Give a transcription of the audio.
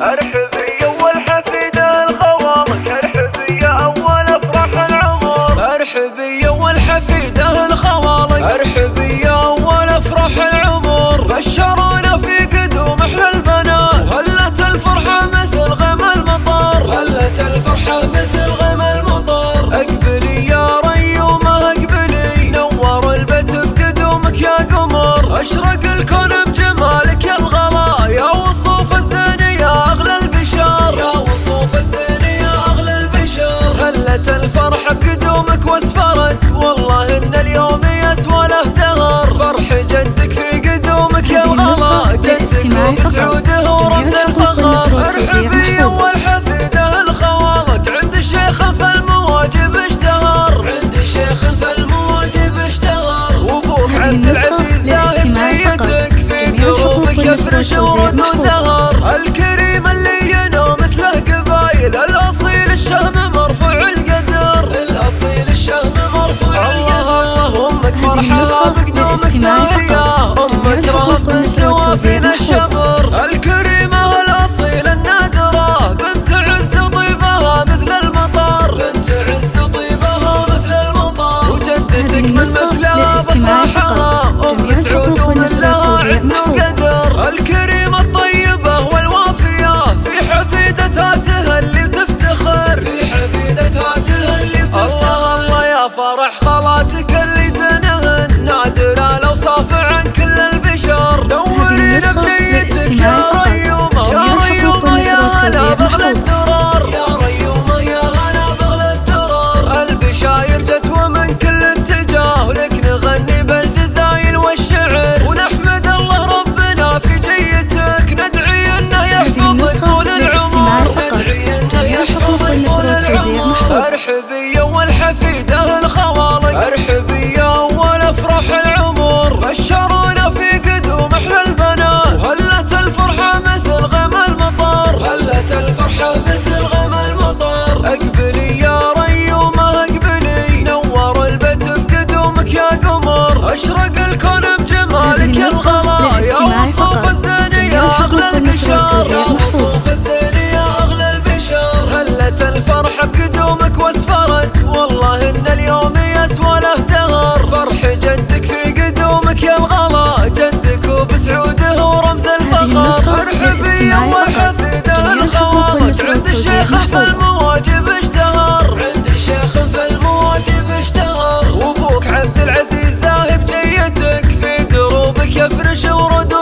ارحبي اول حفيده الخوالق، ارحبي اول افراح العمر، ارحبي اول حفيده الخوالق، ارحبي اول افراح العمر. بشرونا في قدوم احلى البنات، هلت الفرحه مثل غيم المطر، هلت الفرحه مثل غيم المطر. اقبلي يا ريومه اقبلي، نور البيت بقدومك يا قمر. اشرق الكون بجمالك يا الغلا، يا وصوف الزين يا اغلى البشر، يا وصوف الزين يا اغلى البشر. هلت الفرحه بقدومك واسفرت، والله ان اليوم يسوى له دهر. فرح جدك في قدومك يا الغلا، جدك وبسعوده ورمز الفخر. ارحبي اول حفيده الخوالق، عند الشيخ فالمواجب اشتهر، عند الشيخ فالمواجب اشتهر. وابوك عبد العزيز زاهد جيتك، في دروبك يفرش ورد وزهر. الكريم اللي ينام مثله قبايل، الاصيل الشهم مرفوع القدر، الاصيل الشهم مرفوع القدر. الله امك فرحه بقدومك زاهيه، امك رهف من شوافين الشبر. الكريمه الاصيله النادره، بنت عز طيبها مثل المطر، بنت عز طيبها مثل المطر. وجدتك من مثلها بفرحها، ام سعود ومثلها عز وقدر. الكريمه الطيبه والوافيه، في حفيدتها تهلي وتفتخر، في حفيدتها تهلي وتفتخر. الله يا فرح خالاتك اللي زنهن، نادر الاوصاف عن كل البشر. نورينا بنيتك يا ريومه، يا ريومه يا هلا بغل الدرر، يا ريومه يا هلا بغل الدرر. البشاير جت ومن كل اتجاه، ولك نغني بالجزايل والشعر. ونحمد الله ربنا في جيتك، ندعي انه يحفظك طول العمر، ندعي انه يحفظك طول العمر. ارحبي اول حفيده الخوالق، ارحبي اول افراح العمر. بشرونا في قدوم احلى البنات، هلت الفرحه مثل غيم المطر، هلت الفرحه مثل غيم المطر. اقبلي يا ريومه اقبلي، نور البيت بقدومك يا قمر. اشرق الكون بجمالك يا الغلا، يا وصوف الزين يا اغلى البشر، يا وصوف الزين يا اغلى البشر. هلت الفرحه بقدومك واسفرت، والله ان اليوم يسوى له دهر. فرح جدك في قدومك يا الغلا، جدك وبسعوده ورمز الفخر. ارحبي اول حفيده الخوالق، عند الشيخ فالمواجب اشتهر، عند الشيخ فالمواجب اشتهر. وابوك عبد العزيز زاهب جيتك، في دروبك يفرش ورد